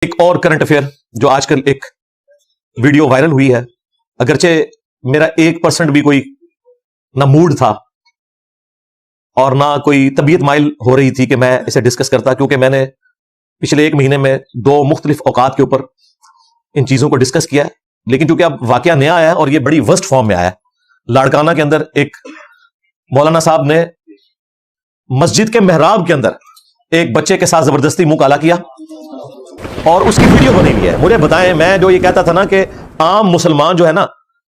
ایک اور current affair جو آج کل ایک ویڈیو وائرل ہوئی ہے، اگرچہ میرا 1% بھی کوئی نہ موڈ تھا اور نہ کوئی طبیعت مائل ہو رہی تھی کہ میں اسے ڈسکس کرتا، کیونکہ میں نے پچھلے 1 مہینے میں 2 مختلف اوقات کے اوپر ان چیزوں کو ڈسکس کیا ہے، لیکن چونکہ اب واقعہ نیا آیا ہے اور یہ بڑی ورسٹ فارم میں آیا ہے۔ لاڑکانہ کے اندر ایک مولانا صاحب نے مسجد کے محراب کے اندر ایک بچے کے ساتھ زبردستی منہ کالا کیا اور اس کی ویڈیو بنی ہوئی ہے۔ مجھے بتائیں، میں جو یہ کہتا تھا نا کہ عام مسلمان جو ہے نا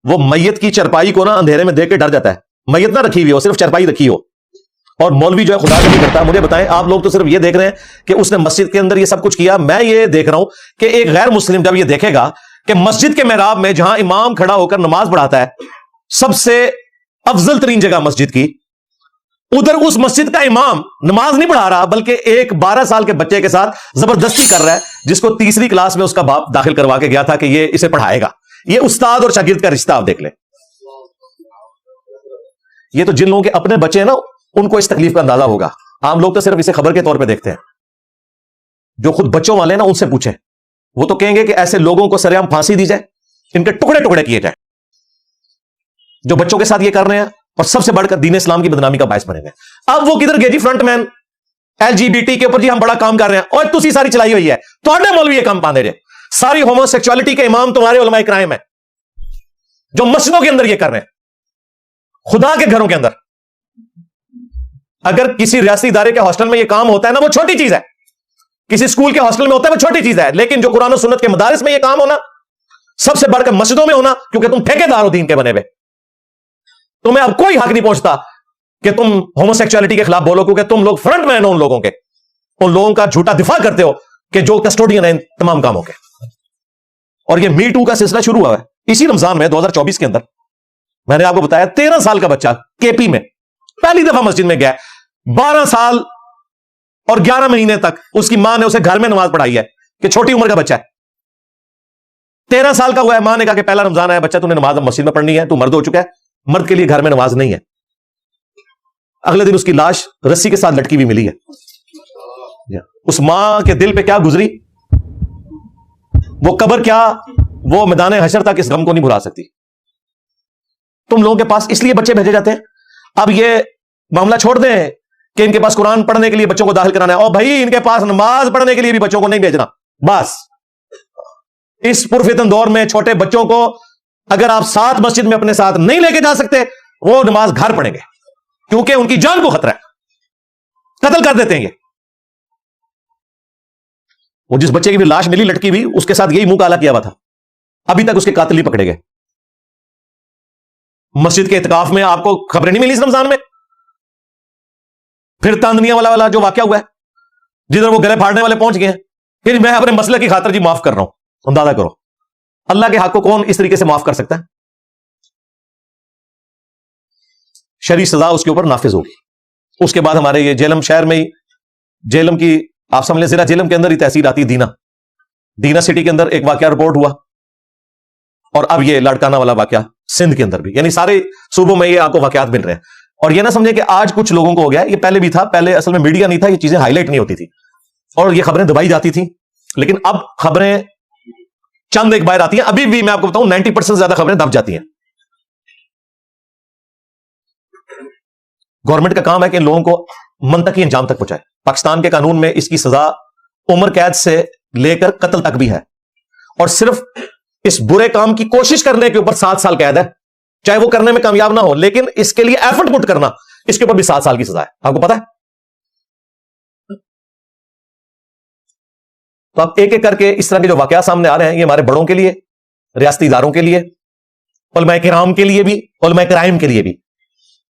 وہ میت کی چرپائی کو نا اندھیرے میں دیکھ کے ڈر جاتا ہے، میت نہ رکھی ہوئی ہو، صرف چرپائی رکھی ہو، اور مولوی جو ہے خدا کا نہیں کرتا۔ مجھے بتائیں، آپ لوگ تو صرف یہ دیکھ رہے ہیں کہ اس نے مسجد کے اندر یہ سب کچھ کیا، میں یہ دیکھ رہا ہوں کہ ایک غیر مسلم جب یہ دیکھے گا کہ مسجد کے محراب میں جہاں امام کھڑا ہو کر نماز پڑھاتا ہے، سب سے افضل ترین جگہ مسجد کی، ادھر اس مسجد کا امام نماز نہیں پڑھا رہا بلکہ ایک 12 سال کے بچے کے ساتھ زبردستی کر رہا ہے، جس کو تیسری کلاس میں اس کا باپ داخل کروا کے گیا تھا کہ یہ اسے پڑھائے گا۔ یہ استاد اور شاگرد کا رشتہ آپ دیکھ لیں۔ یہ تو جن لوگوں کے اپنے بچے ہیں نا ان کو اس تکلیف کا اندازہ ہوگا، عام لوگ تو صرف اسے خبر کے طور پہ دیکھتے ہیں۔ جو خود بچوں والے ہیں نا ان سے پوچھیں، وہ تو کہیں گے کہ ایسے لوگوں کو سرعام پھانسی دی جائے، ان کے ٹکڑے ٹکڑے کیے جائیں جو بچوں کے ساتھ یہ کر رہے ہیں اور سب سے بڑھ کر دین اسلام کی بدنامی کا باعث بنے گے۔ اب وہ کدھر گئے جی فرنٹ مین LGBT کے اوپر؟ جی ہم بڑا کام کر رہے ہیں، اور تسی ساری چلائی ہوئی ہے تھوڑے مولوی یہ کام پاندے رہے، ساری ہومو سیکچوالٹی کے امام تمہارے علماء کرام ہیں جو مسجدوں کے اندر یہ کر رہے ہیں، خدا کے گھروں کے اندر۔ اگر کسی ریاستی ادارے کے ہاسٹل میں یہ کام ہوتا ہے نا وہ چھوٹی چیز ہے، کسی اسکول کے ہاسٹل میں ہوتا ہے وہ چھوٹی چیز ہے، لیکن جو قرآن و سنت کے مدارس میں یہ کام ہونا، سب سے بڑھ کر مسجدوں میں ہونا، کیونکہ تم ٹھیکیدار ہو دین کے بنے ہوئے، تمہیں اب کوئی حق نہیں پہنچتا کہ تم ہومو سیکچوالٹی کے خلاف بولو، کیونکہ تم لوگ فرنٹ مین ہو ان لوگوں کے، ان لوگوں کا جھوٹا دفاع کرتے ہو کہ جو کسٹوڈین ہیں ان تمام کاموں کے۔ اور یہ می ٹو کا سلسلہ شروع ہوا ہے اسی رمضان میں 2024 کے اندر۔ میں نے آپ کو بتایا 13 سال کا بچہ KP میں پہلی دفعہ مسجد میں گیا، 12 سال اور 11 مہینے تک اس کی ماں نے اسے گھر میں نماز پڑھائی ہے کہ چھوٹی عمر کا بچہ ہے، 13 سال کا ہوا ہے، ماں نے کہا کہ پہلا رمضان آیا بچہ، تو نے نماز اب مسجد میں پڑھنی ہے، تو مرد ہو چکا ہے، مرد کے لیے گھر میں نماز نہیں ہے۔ اگلے دن اس کی لاش رسی کے ساتھ لٹکی ہوئی ملی ہے۔ اس ماں کے دل پہ کیا گزری، وہ قبر کیا، وہ میدان حشر تک اس غم کو نہیں بھلا سکتی۔ تم لوگوں کے پاس اس لیے بچے بھیجے جاتے ہیں۔ اب یہ معاملہ چھوڑ دیں کہ ان کے پاس قرآن پڑھنے کے لیے بچوں کو داخل کرانا ہے، اور بھائی ان کے پاس نماز پڑھنے کے لیے بھی بچوں کو نہیں بھیجنا۔ بس اس پرفتن دور میں چھوٹے بچوں کو اگر آپ ساتھ مسجد میں اپنے ساتھ نہیں لے کے جا سکتے، وہ نماز گھر پڑھیں گے، کیونکہ ان کی جان کو خطرہ ہے، قتل کر دیتے ہیں۔ یہ وہ جس بچے کی بھی لاش ملی لٹکی ہوئی، اس کے ساتھ یہی منہ کالا کیا ہوا تھا، ابھی تک اس کے قاتل نہیں پکڑے گئے۔ مسجد کے اعتکاف میں آپ کو خبریں نہیں ملی اس رمضان میں؟ پھر تاندنیا والا جو واقعہ ہوا ہے جدھر وہ گلے پھاڑنے والے پہنچ گئے ہیں کہ میں اپنے مسئلے کی خاطر جی معاف کر رہا ہوں۔ اندازہ کرو اللہ کے حق کو کون اس طریقے سے معاف کر سکتا ہے؟ شرعی سزا اس کے اوپر نافذ ہوگی۔ اس کے بعد ہمارے یہ جیلم شہر میں ہی، جیلم کی آپ سمجھ لیں ضلع جیلم کے اندر ہی تحصیل آتی ہے دینا سٹی کے اندر ایک واقعہ رپورٹ ہوا، اور اب یہ لاڑکانہ والا واقعہ سندھ کے اندر بھی، یعنی سارے صوبوں میں یہ آپ کو واقعات مل رہے ہیں۔ اور یہ نہ سمجھیں کہ آج کچھ لوگوں کو ہو گیا، یہ پہلے بھی تھا، پہلے اصل میں میڈیا نہیں تھا، یہ چیزیں ہائی لائٹ نہیں ہوتی تھی اور یہ خبریں دبائی جاتی تھیں، لیکن اب خبریں چند ایک باہر آتی ہیں۔ ابھی بھی میں آپ کو بتاؤں 90% زیادہ خبریں دب جاتی ہیں۔ گورنمنٹ کا کام ہے کہ ان لوگوں کو منطقی انجام تک پہنچائے۔ پاکستان کے قانون میں اس کی سزا عمر قید سے لے کر قتل تک بھی ہے، اور صرف اس برے کام کی کوشش کرنے کے اوپر 7 سال قید ہے، چاہے وہ کرنے میں کامیاب نہ ہو، لیکن اس کے لیے ایفرٹ پٹ کرنا، اس کے اوپر بھی 7 سال کی سزا ہے۔ آپ کو پتا ہے؟ تو اب ایک ایک کر کے اس طرح کے جو واقعات سامنے آ رہے ہیں، یہ ہمارے بڑوں کے لیے، ریاستی اداروں کے لیے، علماء کرام کے لیے بھی، علماء کرائم کے لیے بھی،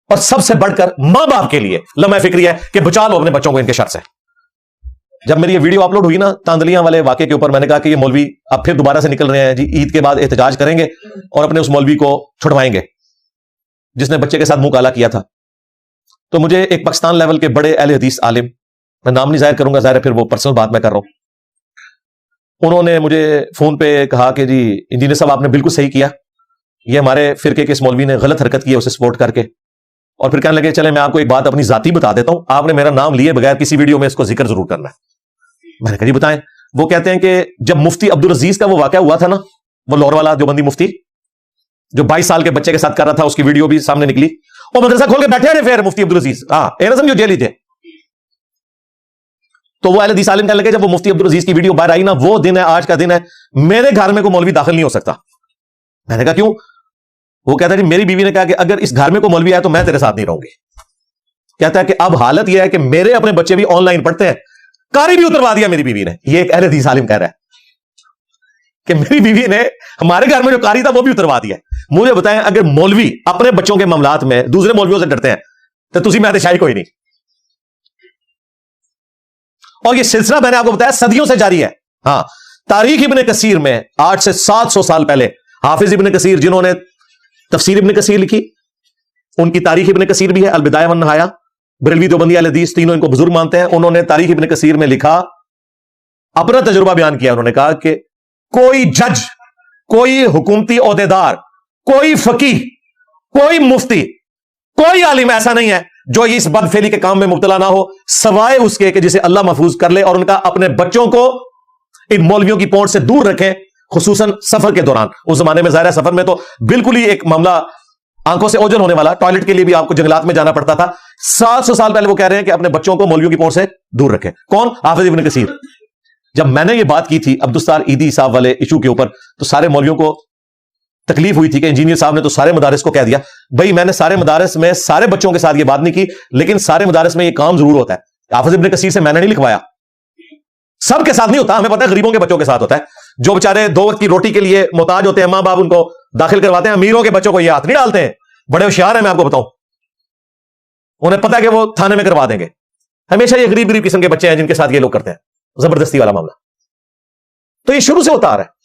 اور سب سے بڑھ کر ماں باپ کے لیے لمحہ فکری ہے کہ بچا لو اپنے بچوں کو ان کے شر سے۔ جب میری یہ ویڈیو اپلوڈ ہوئی نا تاندلیاں والے واقعے کے اوپر، میں نے کہا کہ یہ مولوی اب پھر دوبارہ سے نکل رہے ہیں جی، عید کے بعد احتجاج کریں گے اور اپنے اس مولوی کو چھڑوائیں گے جس نے بچے کے ساتھ منہ کالا کیا تھا۔ تو مجھے ایک پاکستان لیول کے بڑے اہل حدیث عالم، میں نام نہیں ظاہر کروں گا، ظاہر ہے پھر وہ پرسنل بات میں کر رہا ہوں، انہوں نے مجھے فون پہ کہا کہ جی انجینئر صاحب آپ نے بالکل صحیح کیا، یہ ہمارے فرقے کے اس مولوی نے غلط حرکت کی ہے اسے سپورٹ کر کے، اور پھر کہنے لگے چلیں میں آپ کو ایک بات اپنی ذاتی بتا دیتا ہوں، آپ نے میرا نام لیے بغیر کسی ویڈیو میں اس کو ذکر ضرور کرنا ہے۔ میں نے کہا جی بتائیں۔ وہ کہتے ہیں کہ جب مفتی عبدالعزیز کا وہ واقعہ ہوا تھا نا، وہ لاہور والا دیوبندی مفتی جو 22 سال کے بچے کے ساتھ کر رہا تھا، اس کی ویڈیو بھی سامنے نکلی، وہ مدرسہ کھول کے بیٹھے رہے پھر مفتی عبدالعزیز، ہاں سمجھو جیلی تھے. تو وہ اہل حدیث عالم کہنے لگے جب وہ مفتی عبدالعزیز کی ویڈیو باہر آئی نا، وہ دن ہے آج کا دن ہے، میرے گھر میں کوئی مولوی داخل نہیں ہو سکتا. میں نے کہا کیوں؟ وہ کہتا ہے جی میری بیوی نے کہا کہ اگر اس گھر میں کوئی مولوی آئے تو میں تیرے ساتھ نہیں رہوں گی. کہتا ہے کہ اب حالت یہ ہے کہ میرے اپنے بچے بھی آن لائن پڑھتے ہیں، قاری بھی اتروا دیا میری بیوی نے. یہ ایک اہل حدیث عالم کہہ رہا ہے کہ میری بیوی نے ہمارے گھر میں جو قاری تھا وہ بھی اتروا دیا. مجھے بتائیں اگر مولوی اپنے بچوں کے معاملات میں دوسرے مولویوں سے ڈرتے ہیں تو تسی میں شاہی کوئی نہیں. اور یہ سلسلہ میں نے آپ کو بتایا صدیوں سے جاری ہے. ہاں تاریخ ابن کثیر میں آج سے 700 سال پہلے حافظ ابن کثیر جنہوں نے تفسیر ابن کثیر لکھی، ان کی تاریخ ابن کثیر بھی ہے، البدایہ والنہایہ، بریلوی دیوبندی اہل حدیث تینوں ان کو بزرگ مانتے ہیں. انہوں نے تاریخ ابن کثیر میں لکھا، اپنا تجربہ بیان کیا. انہوں نے کہا کہ کوئی جج، کوئی حکومتی عہدیدار، کوئی فقیہ، کوئی مفتی، کوئی عالم ایسا نہیں ہے جو اس بدفعلی کے کام میں مبتلا نہ ہو، سوائے اس کے کہ جسے اللہ محفوظ کر لے اور ان کا اپنے بچوں کو ان مولویوں کی پہنچ سے دور رکھیں، خصوصاً سفر کے دوران. اس زمانے میں ظاہر سفر میں تو بالکل ہی ایک معاملہ آنکھوں سے اوجھل ہونے والا، ٹوائلٹ کے لیے بھی آپ کو جنگلات میں جانا پڑتا تھا. 700 سال پہلے وہ کہہ رہے ہیں کہ اپنے بچوں کو مولویوں کی پہنچ سے دور رکھیں. کون؟ حافظ ابن کثیر. جب میں نے یہ بات کی تھی عبدالستار ایدی صاحب والے ایشو کے اوپر، تو سارے مولویوں کو تکلیف ہوئی تھی کہ انجینئر صاحب نے تو سارے مدارس کو کہہ دیا. بھائی میں نے سارے مدارس میں سارے بچوں کے ساتھ یہ بات نہیں کی، لیکن سارے مدارس میں یہ کام ضرور ہوتا ہے. حافظ ابن کثیر سے میں نے نہیں لکھوایا، سب کے ساتھ نہیں ہوتا، ہمیں پتہ ہے غریبوں کے بچوں کے ساتھ ہوتا ہے. جو بیچارے 2 وقت کی روٹی کے لیے محتاج ہوتے ہیں، ماں باپ ان کو داخل کرواتے ہیں. امیروں کے بچوں کو یہ ہاتھ نہیں ڈالتے ہیں، بڑے ہوشیار ہیں، میں آپ کو بتاؤں، انہیں پتہ ہے کہ وہ تھانے میں کروا دیں گے. ہمیشہ یہ غریب قسم کے بچے ہیں جن کے ساتھ یہ لوگ کرتے ہیں زبردستی والا معاملہ. تو یہ شروع سے ہوتا آ رہا ہے.